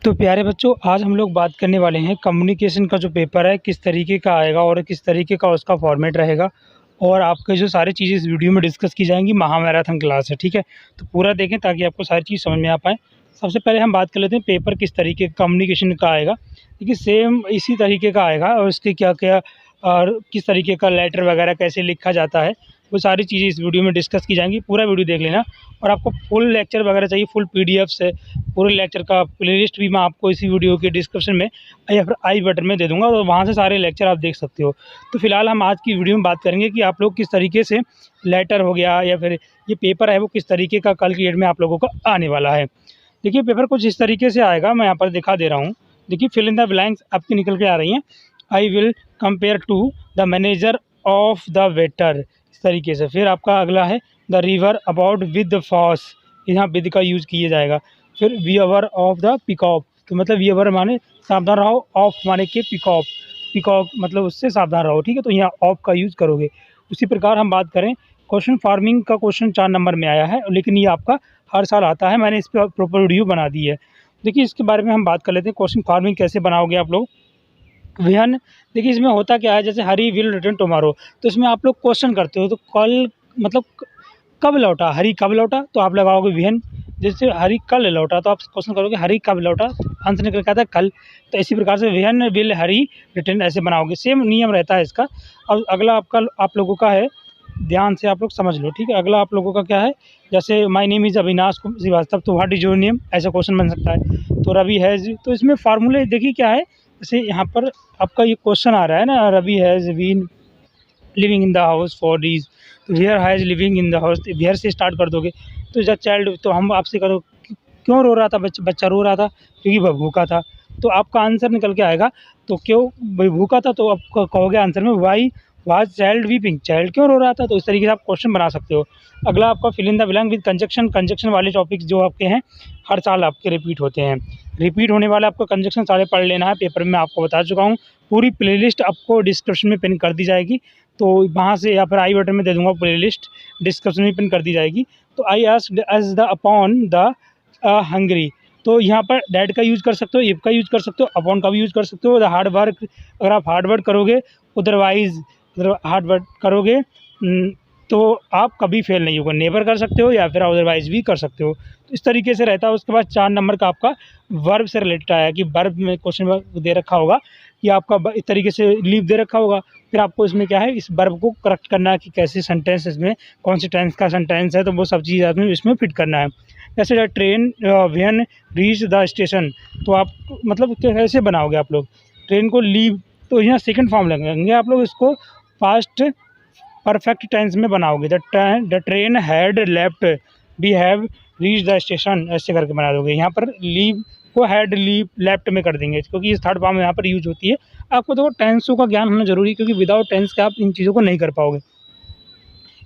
तो प्यारे बच्चों, आज हम लोग बात करने वाले हैं कम्युनिकेशन का जो पेपर है किस तरीके का आएगा और किस तरीके का उसका फॉर्मेट रहेगा। और आपके जो सारी चीज़ें इस वीडियो में डिस्कस की जाएंगी। महामैराथन क्लास है, ठीक है। तो पूरा देखें ताकि आपको सारी चीज़ समझ में आ पाए। सबसे पहले हम बात कर लेते हैं पेपर किस तरीके कम्युनिकेशन का आएगा। देखिए सेम इसी तरीके का आएगा और इसके क्या क्या और किस तरीके का लेटर वगैरह कैसे लिखा जाता है, वो सारी चीज़ें इस वीडियो में डिस्कस की जाएंगी। पूरा वीडियो देख लेना। और आपको फुल लेक्चर वगैरह चाहिए, फुल पीडीएफ्स है, पूरे लेक्चर का प्लेलिस्ट भी मैं आपको इसी वीडियो के डिस्क्रिप्शन में या फिर आई बटन में दे दूंगा, तो वहाँ से सारे लेक्चर आप देख सकते हो। तो फिलहाल हम आज की वीडियो में बात करेंगे कि आप लोग किस तरीके से लेटर हो गया या फिर ये पेपर है वो किस तरीके का कल की डेट में आप लोगों का आने वाला है। देखिए पेपर कुछ इस तरीके से आएगा, मैं यहाँ पर दिखा दे रहा हूँ। देखिए फिल इन द ब्लैंक्स आपकी निकल के आ रही हैं। I will compare to the manager of the waiter, इस तरीके से। फिर आपका अगला है the river about with the fish, यहाँ विद का यूज़ किया जाएगा। फिर we our of the peacock, तो मतलब वी अवर माने सावधान रहो, ऑफ माने के पिकॉक, पिकॉक मतलब उससे सावधान रहो, ठीक है। तो यहाँ ऑफ का यूज़ करोगे। उसी प्रकार हम बात करें क्वेश्चन फार्मिंग का, क्वेश्चन 4 नंबर में आया है, लेकिन ये आपका हर साल आता है। मैंने इस पर प्रॉपर वीडियो बना दी है। देखिए इसके बारे में हम बात कर लेते हैं, क्वेश्चन फार्मिंग कैसे बनाओगे आप लोग। विहन, देखिए इसमें होता क्या है, जैसे हरी विल रिटर्न टुमारो, तो इसमें आप लोग क्वेश्चन करते हो। तो कल मतलब कब लौटा, हरी कब लौटा, तो आप लगाओगे विहन। जैसे हरी कल लौटा तो आप क्वेश्चन करोगे हरी कब लौटा, आंसर निकल के आता है कल। तो इसी प्रकार से विहन विल हरी रिटर्न ऐसे बनाओगे, सेम नियम रहता है इसका। अब अगला आपका आप लोगों का है, ध्यान से आप लोग समझ लो, ठीक है। अगला आप लोगों का क्या है, जैसे my name is Avinash Srivastava, तो व्हाट इज़ योर नेम, ऐसा क्वेश्चन बन सकता है। तो रवि हैज़, तो इसमें फार्मूले देखिए क्या है। जैसे यहाँ पर आपका ये क्वेश्चन आ रहा है ना, Ravi has been living in the house for days, तो where has living in the house, where से स्टार्ट कर दोगे। तो द चाइल्ड, तो हम आपसे करो क्यों रो रहा था बच्चा रो रहा था, क्योंकि वह भूखा था। तो आपका आंसर निकल के आएगा। तो क्यों भाई भूखा था, तो आप कहोगे आंसर में why was child weeping, child क्यों रो रहा था। तो इस तरीके से आप क्वेश्चन बना सकते हो। अगला आपका fill in the blank with conjunction, conjunction वाले टॉपिक्स जो आपके हैं हर साल आपके रिपीट होते हैं। रिपीट होने वाला आपको कंजक्शन सारे पढ़ लेना है, पेपर में आपको बता चुका हूँ। पूरी प्लेलिस्ट आपको डिस्क्रिप्शन में पिन कर दी जाएगी, तो वहाँ से या फिर आई बटन में दे दूँगा प्लेलिस्ट, डिस्क्रिप्शन में पिन कर दी जाएगी। तो I asked as the upon the hungry, तो यहाँ पर डैड का यूज़ कर सकते हो, इफ का यूज़ कर सकते हो, अपॉन का भी यूज़ कर सकते हो। द हार्ड वर्क, अगर आप हार्ड वर्क करोगे, अदरवाइज हार्ड वर्क करोगे तो आप कभी फेल नहीं होगा। नेवर कर सकते हो या फिर अदरवाइज भी कर सकते हो। तो इस तरीके से रहता है। उसके बाद 4 नंबर का आपका वर्ब से रिलेटेड आया कि वर्ब में क्वेश्चन दे रखा होगा कि आपका इस तरीके से लीव दे रखा होगा। फिर आपको इसमें क्या है, इस वर्ब को करेक्ट करना है कि कैसे सेंटेंस इसमें कौन सी टेंस का सेंटेंस है, तो वो सब चीज़ आपने इसमें फिट करना है। जैसे the train when reach the station, तो आप मतलब कैसे बनाओगे आप लोग ट्रेन को लीव, तो यहाँ सेकंड फॉर्म लगेंगे आप लोग इसको पास्ट परफेक्ट टेंस में बनाओगे। The train had left, we have reach the station, ऐसे करके बना दोगे। यहाँ पर लीव को हैड लीव लेफ्ट में कर देंगे, क्योंकि इस थर्ड फॉर्म यहाँ पर यूज होती है। आपको देखो टेंसों का ज्ञान होना जरूरी है, क्योंकि विदाउट टेंस के आप इन चीज़ों को नहीं कर पाओगे।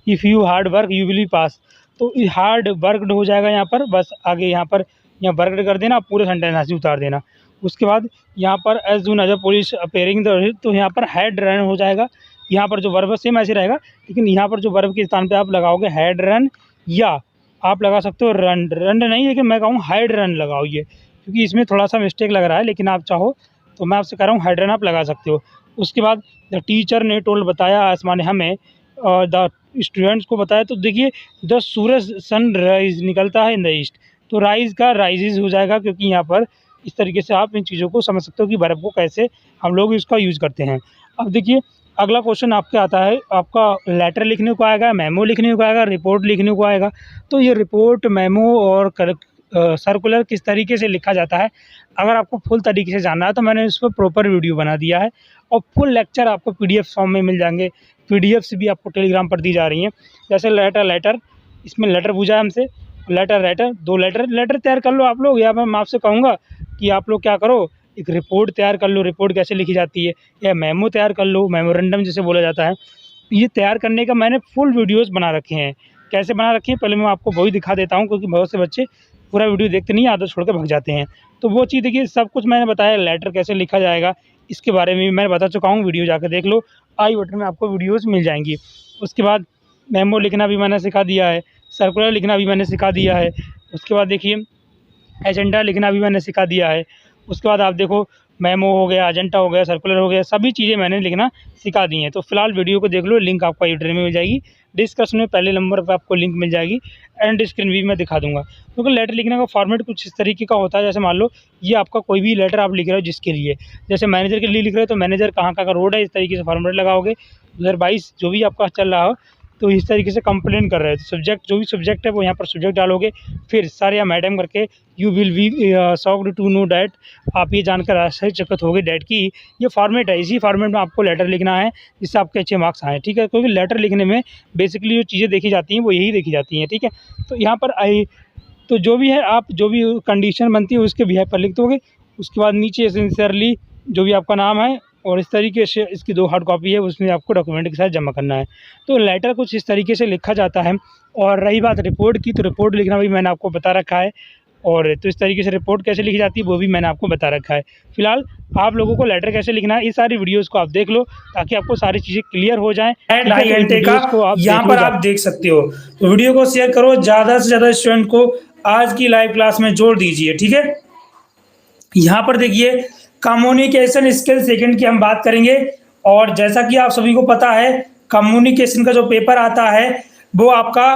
If you hard work you will pass, तो हार्ड वर्कड हो जाएगा यहाँ पर, बस आगे यहाँ पर यहाँ वर्कड कर देना, पूरे सेंटेंस ऐसे उतार देना। उसके बाद यहाँ पर as June as a police appearing the, तो यहाँ पर हैड रन हो जाएगा। यहाँ पर जो वर्ब सेम ऐसे रहेगा, लेकिन यहाँ पर जो वर्ब के स्थान पे आप लगाओगे हैड रन, या आप लगा सकते हो रन, रन नहीं, लेकिन मैं कहूँ हाइड रन लगाओ ये, क्योंकि इसमें थोड़ा सा मिस्टेक लग रहा है, लेकिन आप चाहो तो मैं आपसे कह रहा हूँ हाइड रन आप लगा सकते हो। उसके बाद द टीचर ने टोल्ड, बताया आसमान ने हमें, द स्टूडेंट्स को बताया। तो देखिए द सूरज सन राइज निकलता है इन द ईस्ट, तो राइज का राइजेज हो जाएगा, क्योंकि यहाँ पर इस तरीके से आप इन चीज़ों को समझ सकते हो कि वर्ब को कैसे हम लोग इसका यूज़ करते हैं। अब देखिए अगला क्वेश्चन आपके आता है, आपका लेटर लिखने को आएगा, मेमो लिखने को आएगा, रिपोर्ट लिखने को आएगा। तो ये रिपोर्ट, मेमो और सर्कुलर किस तरीके से लिखा जाता है, अगर आपको फुल तरीके से जानना है तो मैंने इस पर प्रॉपर वीडियो बना दिया है, और फुल लेक्चर आपको पीडीएफ फॉर्म में मिल जाएंगे। पीडीएफ्स भी आपको टेलीग्राम पर दी जा रही हैं। जैसे लेटर, इसमें लेटर पूछा है हमसे, लेटर 2 लेटर तैयार कर लो आप लोग, या मैं आपसे कहूँगा कि आप लोग क्या करो, एक रिपोर्ट तैयार कर लो, रिपोर्ट कैसे लिखी जाती है, या मेमो तैयार कर लो, मेमोरेंडम जिसे बोला जाता है। ये तैयार करने का मैंने फुल वीडियोज़ बना रखे हैं। कैसे बना रखे हैं पहले मैं आपको वही दिखा देता हूँ, क्योंकि बहुत से बच्चे पूरा वीडियो देखते नहीं, आदत छोड़ के भाग जाते हैं। तो वो चीज़ देखिए, सब कुछ मैंने बताया, लेटर कैसे लिखा जाएगा इसके बारे में भी मैंने बता चुका हूँ, वीडियो जाकर देख लो, आई बटन में आपको वीडियोज़ मिल जाएंगी। उसके बाद मेमो लिखना भी मैंने सिखा दिया है, सर्कुलर लिखना भी मैंने सिखा दिया है। उसके बाद देखिए एजेंडा लिखना भी मैंने सिखा दिया है। उसके बाद आप देखो मेमो हो गया, एजेंडा हो गया, सर्कुलर हो गया, सभी चीज़ें मैंने लिखना सिखा दी हैं। तो फिलहाल वीडियो को देख लो, लिंक आपको आई बटन में मिल जाएगी, डिस्क्रिप्शन में पहले नंबर पर आपको लिंक मिल जाएगी, एंड स्क्रीन भी मैं दिखा दूँगा। क्योंकि लेटर लिखने का फॉर्मेट कुछ इस तरीके का होता है, जैसे मान लो ये आपका कोई भी लेटर आप लिख रहे हो जिसके लिए, जैसे मैनेजर के लिए लिख रहे हो तो मैनेजर कहाँ-कहाँ का रोड है, इस तरीके से फॉर्मेट लगाओगे। 2022 जो भी आपका चल रहा हो तो इस तरीके से कंप्लेन कर रहे हैं, तो सब्जेक्ट जो भी सब्जेक्ट है वो यहाँ पर सब्जेक्ट डालोगे, फिर सर या मैडम करके you will be shocked to know that, आप ये जानकर आश्चर्यचकित होगे डैट की ये फॉर्मेट है, इसी फॉर्मेट में आपको लेटर लिखना है जिससे आपके अच्छे मार्क्स आएँ, ठीक है। क्योंकि लेटर लिखने में बेसिकली जो चीज़ें देखी जाती हैं वो यही देखी जाती हैं, ठीक है। तो यहाँ पर तो जो भी है आप जो भी कंडीशन बनती है उसके बिहाफ पर लिख दोगे। उसके बाद नीचे सिंसियरली जो भी आपका नाम है और इस तरीके से इसकी 2 हार्ड कॉपी है, उसमें आपको डॉक्यूमेंट के साथ जमा करना है। तो लेटर कुछ इस तरीके से लिखा जाता है। और रही बात रिपोर्ट की, तो रिपोर्ट लिखना भी मैंने आपको बता रखा है, और तो इस तरीके से रिपोर्ट कैसे लिखी जाती है वो भी मैंने आपको बता रखा है। फिलहाल आप लोगों को लेटर कैसे लिखना है, ये सारी वीडियोज़ को आप देख लो ताकि आपको सारी चीज़ें क्लियर हो जाएँ। 2.5 घंटे का यहाँ पर आप देख सकते हो। तो वीडियो को शेयर करो, ज़्यादा से ज़्यादा स्टूडेंट को आज की लाइव क्लास में जोड़ दीजिए, ठीक है। यहाँ पर देखिए कम्युनिकेशन स्किल सेकंड की हम बात करेंगे, और जैसा कि आप सभी को पता है कम्युनिकेशन का जो पेपर आता है वो आपका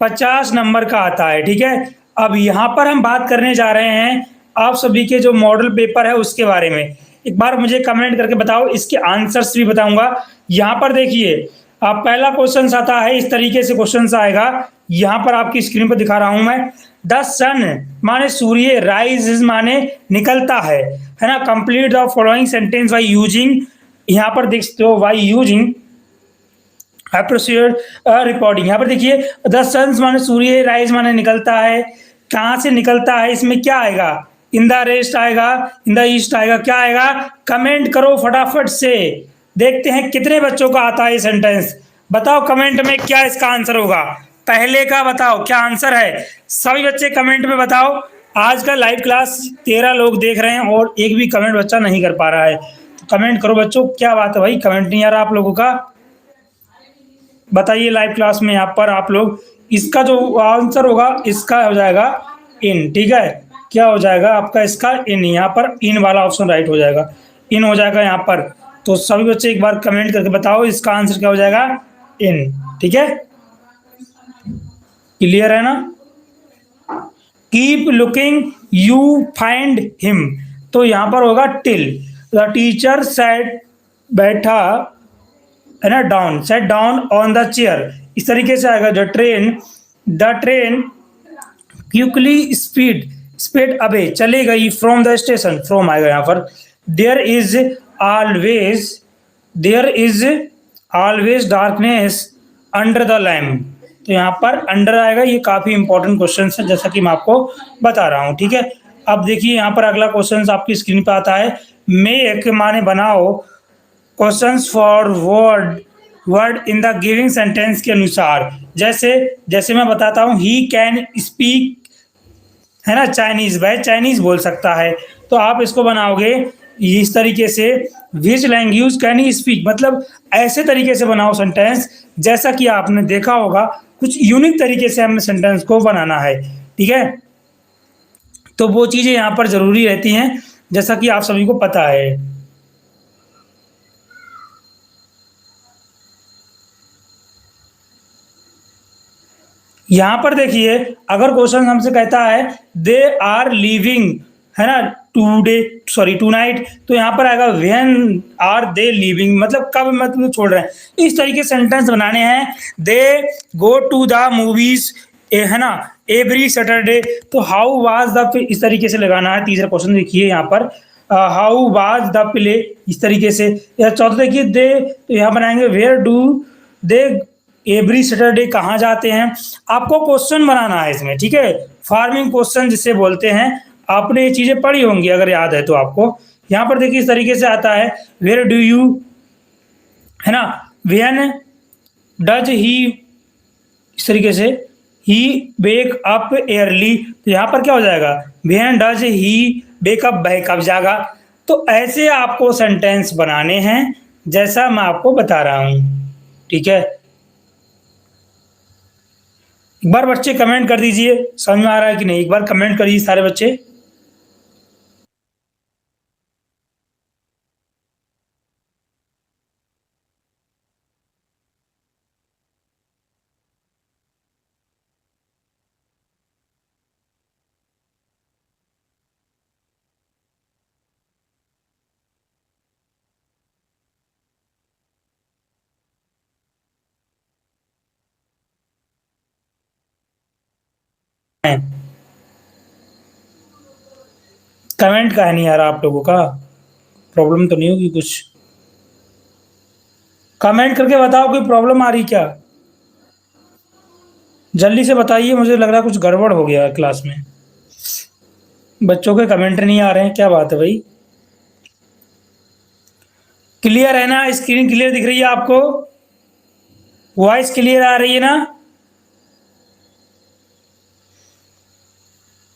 50 नंबर का आता है, ठीक है। अब यहाँ पर हम बात करने जा रहे हैं आप सभी के जो मॉडल पेपर है उसके बारे में। एक बार मुझे कमेंट करके बताओ, इसके आंसर्स भी बताऊंगा। यहाँ पर देखिए अब पहला क्वेश्चन आता है, इस तरीके से क्वेश्चन आएगा, यहाँ पर आपकी स्क्रीन पर दिखा रहा हूं मैं। द सन माने सूर्य, राइज माने निकलता है ना। Complete the following sentence by using, यहाँ पर देख सकते हो बाय यूजिंग अप्रोप्रिएट रिकॉर्डिंग। यहाँ पर देखिए द सन्स माने सूर्य, राइज माने निकलता है, कहाँ से निकलता है, इसमें क्या आएगा, इन द वेस्ट आएगा, इन द ईस्ट आएगा, क्या आएगा, कमेंट करो फटाफट से। देखते हैं कितने बच्चों का आता है ये सेंटेंस, बताओ कमेंट में क्या इसका आंसर होगा। पहले का बताओ क्या आंसर है, सभी बच्चे कमेंट में बताओ। आज का लाइव क्लास 13 लोग देख रहे हैं और एक भी कमेंट बच्चा नहीं कर पा रहा है, तो कमेंट करो बच्चों, क्या बात है भाई, कमेंट नहीं आ रहा आप लोगों का, बताइए लाइव क्लास में। यहाँ पर आप लोग इसका जो आंसर होगा इसका हो जाएगा इन, ठीक है। क्या हो जाएगा आपका इसका इन, यहाँ पर इन वाला ऑप्शन राइट हो जाएगा, इन हो जाएगा यहाँ पर। तो सभी बच्चे एक बार कमेंट करके बताओ इसका आंसर क्या हो जाएगा, इन, ठीक है। क्लियर है ना। Keep looking you find him, तो यहाँ पर होगा टिल द टीचर सेट, बैठा है ना, down, set down on the chair, इस तरीके से आएगा। The train quickly speed away, चली गई, फ्रॉम द स्टेशन, फ्रॉम आएगा यहाँ पर। There is always darkness under the lamp, तो यहाँ पर अंडर आएगा। ये काफी इंपॉर्टेंट क्वेश्चन है जैसा कि मैं आपको बता रहा हूँ, ठीक है। अब देखिए यहाँ पर अगला क्वेश्चन आपकी स्क्रीन पर आता है, मेक माने बनाओ, questions for word in the giving sentence के अनुसार। जैसे मैं बताता हूँ, ही कैन स्पीक है ना चाइनीज, वह चाइनीज बोल सकता है, तो आप इसको बनाओगे इस तरीके से, which language can he speak, मतलब ऐसे तरीके से बनाओ सेंटेंस जैसा कि आपने देखा होगा, कुछ यूनिक तरीके से हमें सेंटेंस को बनाना है, ठीक है। तो वो चीजें यहाँ पर जरूरी रहती हैं जैसा कि आप सभी को पता है। यहाँ पर देखिए अगर क्वेश्चन हमसे कहता है दे आर लिविंग है ना टूनाइट, तो यहाँ पर आएगा व्हेन आर दे लिविंग, मतलब कब, मतलब छोड़ रहे हैं, इस तरीके सेंटेंस बनाने हैं। दे गो टू द मूवीज है ना एवरी सैटरडे, तो हाउ वाज द, इस तरीके से लगाना है। तीसरा क्वेश्चन देखिए यहाँ पर हाउ वाज द प्ले, इस तरीके से। या चौथा देखिए दे, तो यहाँ बनाएंगे where do they every Saturday, कहाँ जाते हैं। आपको क्वेश्चन बनाना है इसमें, ठीक है, फार्मिंग क्वेश्चन जिसे बोलते हैं। आपने ये चीजें पढ़ी होंगी अगर याद है तो आपको। यहाँ पर देखिए इस तरीके से आता है, वेयर डू यू है ना, व्हेन डज ही, इस तरीके से, ही वेक अप एयरली, तो यहाँ पर क्या हो जाएगा, when does he wake up, वह कब जागा। तो ऐसे आपको सेंटेंस बनाने हैं जैसा मैं आपको बता रहा हूं, ठीक है। एक बार बच्चे कमेंट कर दीजिए समझ में आ रहा है कि नहीं, एक बार कमेंट करिए सारे बच्चे। कमेंट का है नहीं आ रहा आप लोगों का, प्रॉब्लम तो नहीं होगी कुछ? कमेंट करके बताओ कोई प्रॉब्लम आ रही क्या, जल्दी से बताइए, मुझे लग रहा है कुछ गड़बड़ हो गया है क्लास में। बच्चों के कमेंट नहीं आ रहे हैं, क्या बात है भाई? क्लियर है ना? स्क्रीन क्लियर दिख रही है आपको? वॉइस क्लियर आ रही है ना?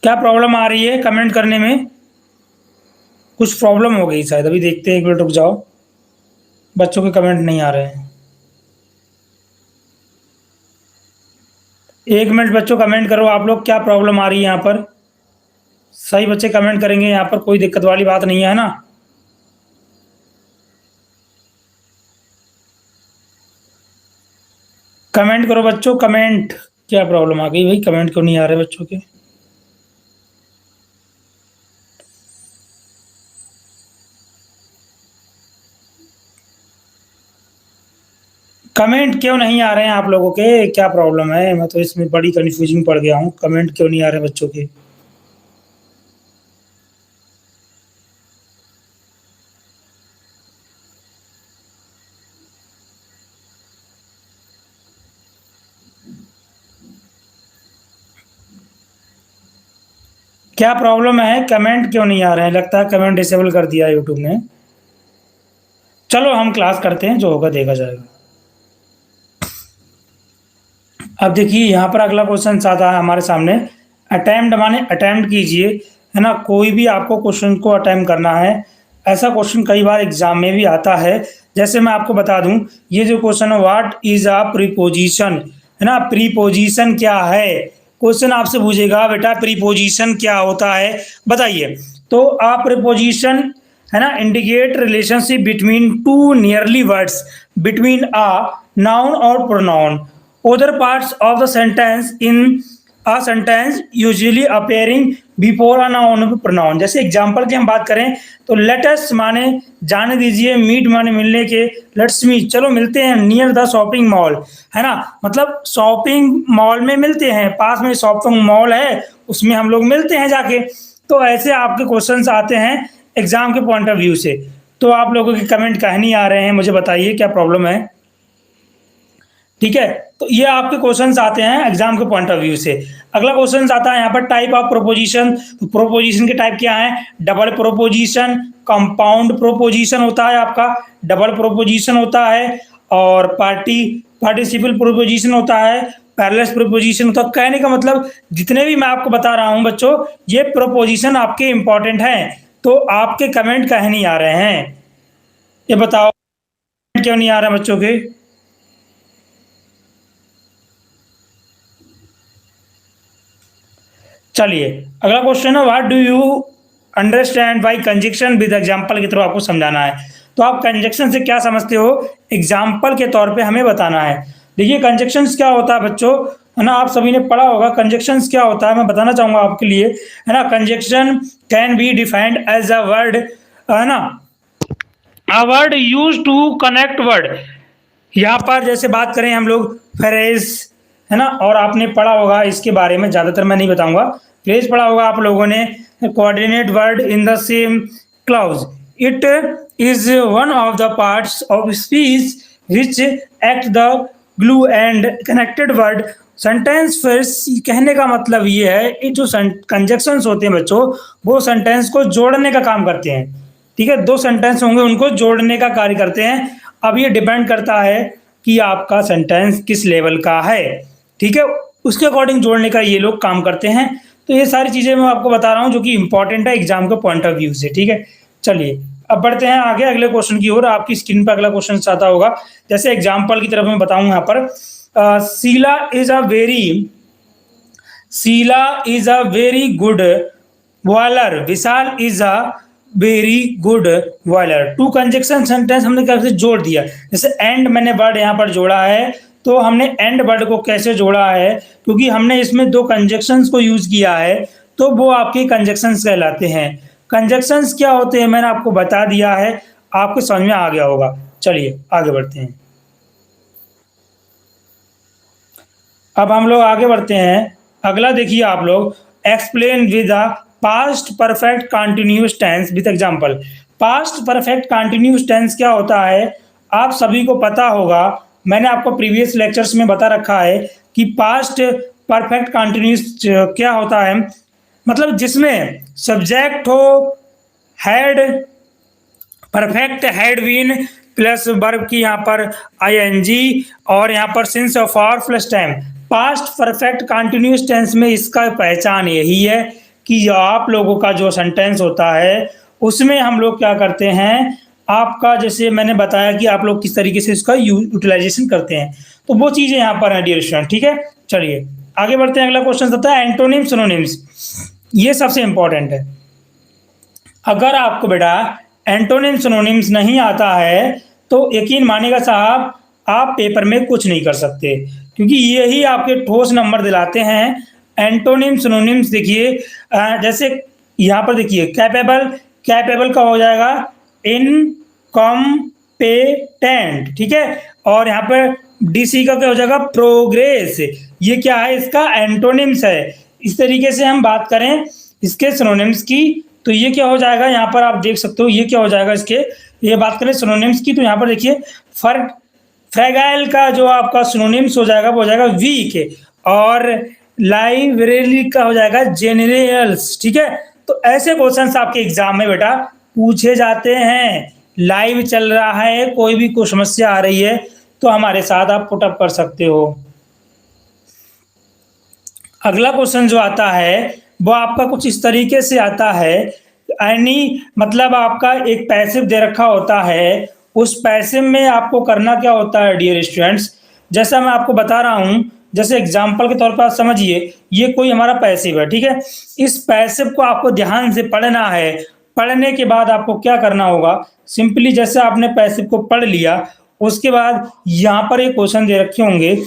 क्या प्रॉब्लम आ रही है कमेंट करने में? कुछ प्रॉब्लम हो गई शायद, अभी देखते हैं, एक मिनट रुक जाओ। बच्चों के कमेंट नहीं आ रहे हैं, एक मिनट बच्चों, कमेंट करो आप लोग, क्या प्रॉब्लम आ रही है यहाँ पर? सही बच्चे कमेंट करेंगे, यहाँ पर कोई दिक्कत वाली बात नहीं है ना? कमेंट करो बच्चों, कमेंट। क्या प्रॉब्लम आ गई भाई, कमेंट क्यों नहीं आ रहे बच्चों के? कमेंट क्यों नहीं आ रहे हैं आप लोगों के, क्या प्रॉब्लम है? मैं तो इसमें बड़ी कंफ्यूजन में पड़ गया हूँ, कमेंट क्यों नहीं आ रहे बच्चों के? क्या प्रॉब्लम है, कमेंट क्यों नहीं आ रहे हैं? लगता है कमेंट डिसेबल कर दिया यूट्यूब ने। चलो हम क्लास करते हैं, जो होगा देखा जाएगा। अब देखिए यहाँ पर अगला क्वेश्चन आता है हमारे सामने। अटेम्प्ट माने अटेम्प्ट कीजिए, है ना? कोई भी आपको क्वेश्चन को अटेम्प्ट करना है। ऐसा क्वेश्चन कई बार एग्जाम में भी आता है। जैसे मैं आपको बता दूं, ये जो क्वेश्चन है, व्हाट इज अ प्रीपोजिशन, है ना? प्रीपोजिशन क्या है? क्वेश्चन आपसे पूछेगा बेटा प्रीपोजिशन क्या होता है, बताइए। तो अ प्रीपोजिशन, है ना, indicate relationship between two nearly words, between a noun और pronoun, other parts of the sentence in a sentence usually appearing before a noun pronoun। जैसे एग्जांपल की हम बात करें तो लेटस माने जाने दीजिए, मीट माने मिलने के, लेट्स मीट चलो मिलते हैं, नियर द शॉपिंग मॉल, है ना? मतलब शॉपिंग मॉल में मिलते हैं, पास में शॉपिंग मॉल है, उसमें हम लोग मिलते हैं जाके। तो ऐसे आपके क्वेश्चंस आते हैं एग्जाम के पॉइंट ऑफ व्यू से। तो आप लोगों के कमेंट कहीं नहीं आ रहे हैं, मुझे बताइए क्या प्रॉब्लम है? ठीक है, तो ये आपके क्वेश्चंस आते हैं एग्जाम के पॉइंट ऑफ व्यू से। अगला क्वेश्चन आता है यहाँ पर टाइप ऑफ प्रोपोजिशन। तो प्रोपोजिशन के टाइप क्या है? डबल प्रोपोजिशन, कंपाउंड प्रोपोजिशन होता है आपका, डबल प्रोपोजिशन होता है, और पार्टिसिपल प्रोपोजिशन होता है, पैरेलल प्रोपोजिशन होता है। कहने का मतलब जितने भी मैं आपको बता रहा हूं बच्चों, ये प्रोपोजिशन आपके इंपॉर्टेंट हैं। तो आपके कमेंट कहीं नहीं आ रहे हैं, ये बताओ क्यों नहीं आ रहा बच्चों के? चलिए अगला क्वेश्चन है, what do you understand by conjunction with example के थ्रू आपको समझाना है। तो आप कंजक्शन से क्या समझते हो, एग्जांपल के तौर पे हमें बताना है। देखिए कंजक्शंस क्या होता है बच्चों, है ना? आप सभी ने पढ़ा होगा कंजक्शंस क्या होता है, मैं बताना चाहूंगा आपके लिए, है ना? Conjunction can be defined as a word, है ना, a word use to connect word. यहाँ पर जैसे बात करें हम लोग फ्रेज, है ना, और आपने पढ़ा होगा इसके बारे में, ज्यादातर मैं नहीं बताऊंगा। फ्रेज पढ़ा होगा आप लोगों ने, coordinate word in the same clause, it is one of the parts of speech which act the glue and connected word. Sentence phrase कहने का मतलब ये है, ये जो कंजक्शंस होते हैं बच्चों, वो सेंटेंस को जोड़ने का काम करते हैं। ठीक है, दो सेंटेंस होंगे, उनको जोड़ने का कार्य करते हैं। अब ये डिपेंड करता है कि आपका सेंटेंस किस लेवल का है, ठीक है, उसके अकॉर्डिंग जोड़ने का ये लोग काम करते हैं। तो ये सारी चीजें मैं आपको बता रहा हूँ जो कि इंपॉर्टेंट है एग्जाम के पॉइंट ऑफ व्यू से। ठीक है, चलिए अब बढ़ते हैं आगे अगले क्वेश्चन की ओर। आपकी स्क्रीन पर अगला क्वेश्चन आता होगा। जैसे एग्जाम्पल की तरफ मैं बताऊं यहाँ पर, Sheela is a very, Sheela is a very good boiler, Vishal is a very good boiler. Two conjunction sentence हमने कैसे जोड़ दिया, जैसे एंड मैंने वर्ड यहाँ पर जोड़ा है, तो हमने एंड वर्ड को कैसे जोड़ा है, क्योंकि हमने इसमें दो कंजक्शंस को यूज किया है, तो वो आपके कंजक्शंस कहलाते हैं। कंजक्शंस क्या होते हैं मैंने आपको बता दिया है, आपको समझ में आ गया होगा। चलिए आगे बढ़ते हैं। अब हम लोग आगे बढ़ते हैं, अगला देखिए आप लोग, explain with a past perfect continuous tense with example. Past perfect continuous tense क्या होता है, आप सभी को पता होगा, मैंने आपको प्रीवियस लेक्चर्स में बता रखा है कि पास्ट परफेक्ट कंटिन्यूअस क्या होता है, मतलब जिसमें सब्जेक्ट हो had, perfect had been plus verb की यहाँ पर आईएनजी और यहाँ पर सिंस ऑफ और plus time. Past perfect continuous tense में इसका पहचान यही है कि आप लोगों का जो सेंटेंस होता है उसमें हम लोग क्या करते हैं, आपका जैसे मैंने बताया कि आप लोग किस तरीके से इसका यूटिलाइजेशन करते हैं, तो वो चीज़ें यहाँ पर है डियर स्टूडेंट। ठीक है, चलिए आगे बढ़ते हैं। अगला क्वेश्चन होता है एंटोनिम सिनोनिम्स। ये सबसे इंपॉर्टेंट है। अगर आपको बेटा एंटोनिम सिनोनिम्स नहीं आता है तो यकीन मानिएगा साहब, आप पेपर में कुछ नहीं कर सकते, क्योंकि यही आपके ठोस नंबर दिलाते हैं। एंटोनिम सिनोनिम्स देखिए, जैसे यहाँ पर देखिए कैपेबल, कैपेबल का हो जाएगा इनकॉम्पेटेंट, ठीक है, और यहाँ पर डीसी का क्या हो जाएगा प्रोग्रेस। ये क्या है, इसका एंटोनिम्स है। इस तरीके से हम बात करें इसके सिनोनिम्स की तो ये क्या हो जाएगा, यहाँ पर आप देख सकते हो ये क्या हो जाएगा इसके, ये बात करें सिनोनिम्स की तो यहाँ पर देखिए फर्क, फ्रेगाइल का जो आपका सिनोनिम्स हो जाएगा वो हो जाएगा वीक, और लाइब्रेरी का हो जाएगा जेनरल्स। ठीक है, तो ऐसे क्वेश्चंस आपके एग्जाम में बेटा पूछे जाते हैं। लाइव चल रहा है, कोई भी कोई समस्या आ रही है तो हमारे साथ आप पुटअप कर सकते हो। अगला क्वेश्चन जो आता है वो आपका कुछ इस तरीके से आता है, यानी मतलब आपका एक पैसिव दे रखा होता है, उस पैसिव में आपको करना क्या होता है डियर स्टूडेंट्स, जैसा मैं आपको बता रहा हूं, जैसे एग्जांपल के तौर पर आप समझिए ये कोई हमारा पैसिव है। ठीक है, इस पैसिव को आपको ध्यान से पढ़ना है। पढ़ने के बाद आपको क्या करना होगा, सिंपली जैसे आपने पैसिव को पढ़ लिया उसके बाद यहाँ पर एक क्वेश्चन दे रखे होंगे,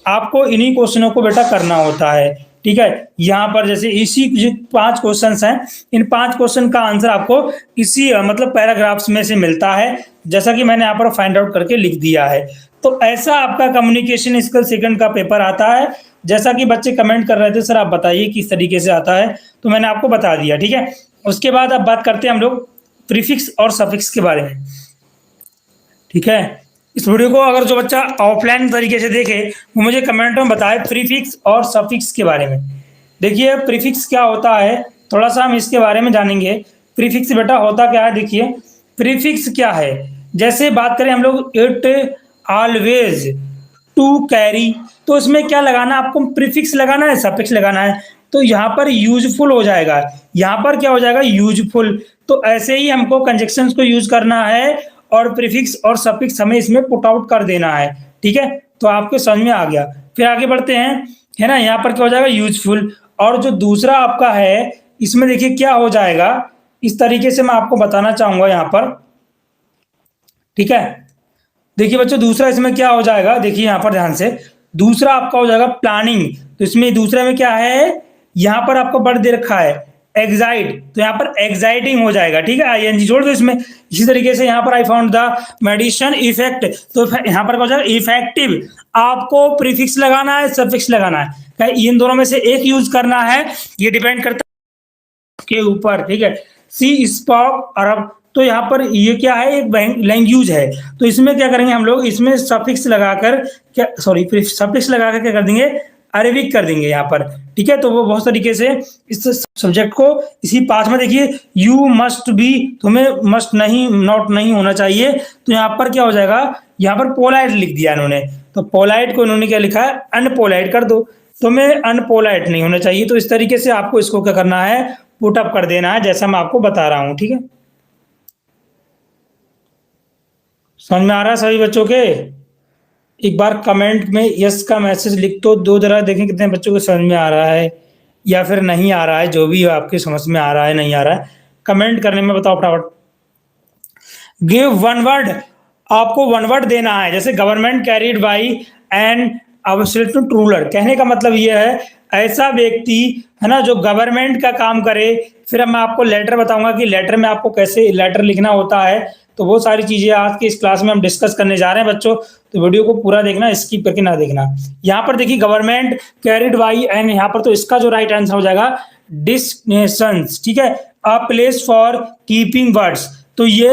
आपको इन्हीं क्वेश्चनों को बेटा करना होता है। ठीक है, यहाँ पर जैसे इसी 5 क्वेश्चंस हैं, इन 5 क्वेश्चन का आंसर आपको इसी मतलब पैराग्राफ्स में से मिलता है, जैसा कि मैंने यहाँ पर फाइंड आउट करके लिख दिया है। तो ऐसा आपका कम्युनिकेशन स्किल सेकंड का पेपर आता है। जैसा कि बच्चे कमेंट कर रहे थे सर आप बताइए किस तरीके से आता है, तो मैंने आपको बता दिया। ठीक है, उसके बाद अब बात करते हैं हम लोग प्रीफिक्स और सफिक्स के बारे में। ठीक है, इस वीडियो को अगर जो बच्चा ऑफलाइन तरीके से देखे वो मुझे कमेंट में बताए प्रीफिक्स और सफिक्स के बारे में। देखिए प्रीफिक्स क्या होता है, थोड़ा सा हम इसके बारे में जानेंगे। प्रीफिक्स बेटा होता क्या है, देखिए प्रीफिक्स क्या है, जैसे बात करें हम लोग इट, ऑलवेज, टू कैरी, तो इसमें क्या लगाना है आपको, प्रीफिक्स लगाना है, सफिक्स लगाना है। तो यहाँ पर यूजफुल हो जाएगा, यहाँ पर क्या हो जाएगा यूजफुल। तो ऐसे ही हमको कंजक्शंस को यूज करना है और प्रीफिक्स और सफिक्स हमें इसमें पुट आउट कर देना है। ठीक है, तो आपको समझ में आ गया। फिर आगे बढ़ते हैं, है ना, यहाँ पर क्या हो जाएगा यूजफुल, और जो दूसरा आपका है इसमें देखिए क्या हो जाएगा, इस तरीके से मैं आपको बताना चाहूंगा यहाँ पर। ठीक है, देखिए बच्चों दूसरा इसमें क्या हो जाएगा, देखिए यहाँ पर ध्यान से, दूसरा आपका हो जाएगा प्लानिंग। तो इसमें दूसरे में क्या है, यहाँ पर आपको वर्ड दे रखा है एक्साइट, तो यहाँ पर एक्साइटिंग हो जाएगा। ठीक है, आईएनजी जोड़ दो इसमें। इसी तरीके से यहाँ पर I found the medicine effect, तो यहाँ पर क्या हो जाएगा इफेक्टिव। आपको प्रीफिक्स लगाना है, सफिक्स लगाना है, इन दोनों में से एक यूज करना है, ये डिपेंड करता है के ऊपर। ठीक है, सी स्पॉक अरब, तो यहाँ पर ये क्या है, एक लैंग्वेज है, तो इसमें क्या करेंगे हम लोग, इसमें सफिक्स लगाकर क्या, सॉरी सफिक्स लगाकर क्या कर देंगे, अरेबिक कर देंगे यहाँ पर। ठीक है, तो वो बहुत तरीके से इस सब्जेक्ट को इसी 5 में देखिए, यू मस्ट बी, तुम्हें मस्ट नहीं, नॉट नहीं होना चाहिए, तो यहाँ पर क्या हो जाएगा, यहाँ पर पोलाइट लिख दिया इन्होंने, तो पोलाइट को इन्होंने क्या लिखा है अनपोलाइट कर दो, तुम्हें अनपोलाइट नहीं होना चाहिए। तो इस तरीके से आपको इसको क्या करना है, पुट अप कर देना है, जैसा मैं आपको बता रहा हूँ। ठीक है, समझ में आ रहा है सभी बच्चों के? एक बार कमेंट में यस का मैसेज लिख दो, दो जरा देखें कितने बच्चों को समझ में आ रहा है या फिर नहीं आ रहा है, जो भी आपके समझ में आ रहा है नहीं आ रहा है कमेंट करने में बताओ फटाफट। गिव वन वर्ड, आपको वन वर्ड देना है, जैसे government carried by and absolute ruler, कहने का मतलब ये है ऐसा व्यक्ति है ना जो गवर्नमेंट का काम करे। फिर मैं आपको लेटर बताऊंगा कि लेटर में आपको कैसे लेटर लिखना होता है। तो वो सारी चीजें आज की इस क्लास में हम डिस्कस करने जा रहे हैं बच्चों। तो वीडियो को पूरा देखना, स्किप करके ना देखना। यहाँ पर देखिए गवर्नमेंट कैरिड बाई, एंड यहाँ पर तो इसका जो राइट आंसर हो जाएगा डिस्टिनेशंस, ठीक है। A place for keeping birds, तो ये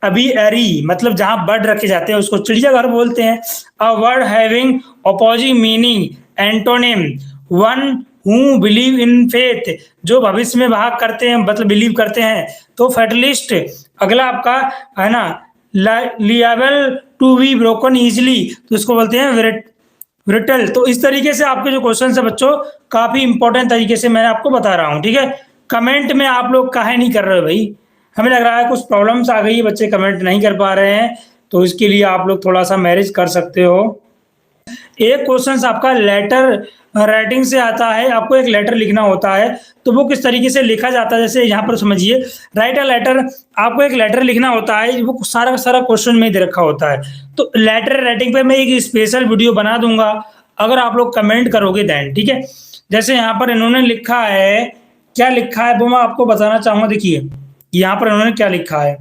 अभी एरी मतलब जहां बर्ड रखे जाते हैं उसको चिड़ियाघर बोलते हैं। A word having opposing meaning, antonym one who believe in faith, जो भविष्य में भाग करते हैं मतलब बिलीव करते हैं। तो फेटलिस्ट अगला आपका है ना, liable to be broken easily, तो इसको बोलते हैं ब्रिटल। तो इस तरीके से आपके जो क्वेश्चन है बच्चों काफी इंपॉर्टेंट तरीके से मैंने आपको बता रहा हूँ, ठीक है। कमेंट में आप लोग काहे नहीं कर रहे हो भाई, हमें लग रहा है कुछ प्रॉब्लम्स आ गई है, बच्चे कमेंट नहीं कर पा रहे हैं। तो इसके लिए आप लोग थोड़ा सा मैनेज कर सकते हो। एक क्वेश्चन आपका लेटर राइटिंग से आता है, आपको एक लेटर लिखना होता है। तो वो किस तरीके से लिखा जाता है, जैसे यहाँ पर समझिए, राइट अ लेटर, आपको एक लेटर लिखना होता है, वो सारा सारा क्वेश्चन में दे रखा होता है। तो लेटर राइटिंग पे मैं एक स्पेशल वीडियो बना दूंगा अगर आप लोग कमेंट करोगे देन, ठीक है। जैसे यहाँ पर इन्होंने लिखा है, क्या लिखा है वो मैं आपको बताना चाहूंगा। देखिए यहाँ पर इन्होंने क्या लिखा है,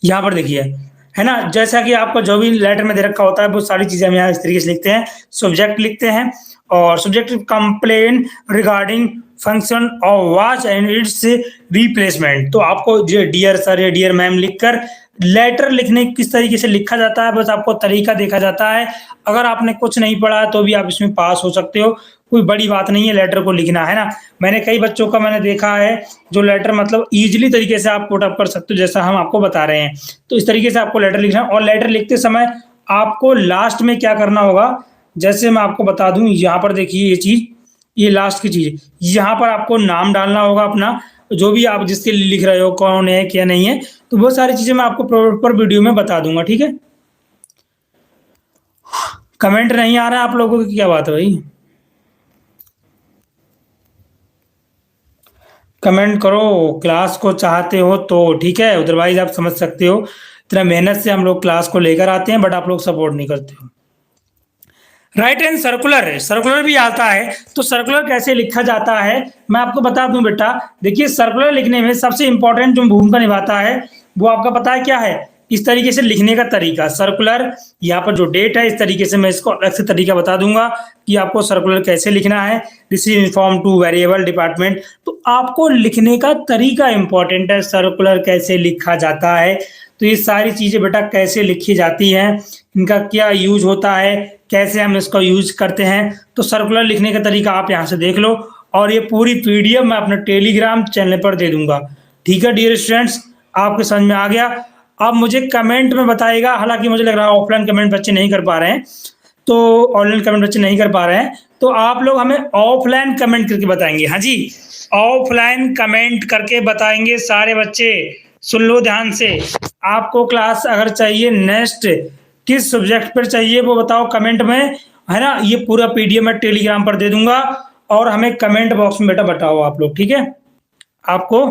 यहाँ पर देखिए, है ना, जैसा कि आपको जो भी लेटर में दे रखा होता है वो सारी चीजें हम यहाँ इस तरीके से लिखते हैं। सब्जेक्ट लिखते हैं और subject complain regarding function of watch and it's replacement. तो आपको जो डियर सर या डियर मैम लिखकर लेटर लिखने किस तरीके से लिखा जाता है, बस आपको तरीका देखा जाता है। अगर आपने कुछ नहीं पढ़ा तो भी आप इसमें पास हो सकते हो, कोई बड़ी बात नहीं है लेटर को लिखना, है ना। मैंने कई बच्चों का मैंने देखा है जो लेटर मतलब इजीली तरीके से आप पुट अप कर सकते हो, जैसा हम आपको बता रहे हैं। तो इस तरीके से आपको लेटर लिखना है। और लेटर लिखते समय आपको लास्ट में क्या करना होगा, जैसे मैं आपको बता दूं, यहाँ पर देखिए ये चीज, ये लास्ट की चीज, यहाँ पर आपको नाम डालना होगा अपना, जो भी आप जिसके लिए लिख रहे हो, कौन है क्या नहीं है। तो वो सारी चीजें मैं आपको प्रॉपर वीडियो में बता दूंगा, ठीक है। कमेंट नहीं आ रहा है आप लोगों की, क्या बात है भाई, कमेंट करो क्लास को चाहते हो तो, ठीक है। अदरवाइज आप समझ सकते हो इतना मेहनत से हम लोग क्लास को लेकर आते हैं बट आप लोग सपोर्ट नहीं करते हो। राइट एंड सर्कुलर, सर्कुलर भी आता है। तो सर्कुलर कैसे लिखा जाता है मैं आपको बता दूं बेटा। देखिए सर्कुलर लिखने में सबसे इंपॉर्टेंट जो भूमिका निभाता है वो आपका पता है क्या है, इस तरीके से लिखने का तरीका। सर्कुलर यहाँ पर जो डेट है, इस तरीके से मैं इसको अलग से तरीका बता दूंगा कि आपको सर्कुलर कैसे लिखना है। This is inform two variable department. तो आपको लिखने का तरीका इंपॉर्टेंट है, सर्कुलर कैसे लिखा जाता है। तो ये सारी चीजें बेटा कैसे लिखी जाती हैं, इनका क्या यूज होता है, कैसे हम इसका यूज करते हैं। तो सर्कुलर लिखने का तरीका आप यहाँ से देख लो, और ये पूरी पीडीएफ मैं अपने टेलीग्राम चैनल पर दे दूंगा, ठीक है डियर स्टूडेंट्स। आपके समझ में आ गया। अब मुझे कमेंट में बताइएगा, हालांकि मुझे लग रहा है ऑफलाइन कमेंट बच्चे नहीं कर पा रहे हैं, तो ऑनलाइन कमेंट बच्चे नहीं कर पा रहे हैं, तो आप लोग हमें ऑफलाइन कमेंट करके बताएंगे। हाँ जी, ऑफलाइन कमेंट करके बताएंगे सारे बच्चे। सुन लो ध्यान से, आपको क्लास अगर चाहिए नेक्स्ट किस सब्जेक्ट पर चाहिए वो बताओ कमेंट में, है ना। ये पूरा पीडीएफ मैं टेलीग्राम पर दे दूंगा, और हमें कमेंट बॉक्स में बेटा बताओ आप लोग, ठीक है। आपको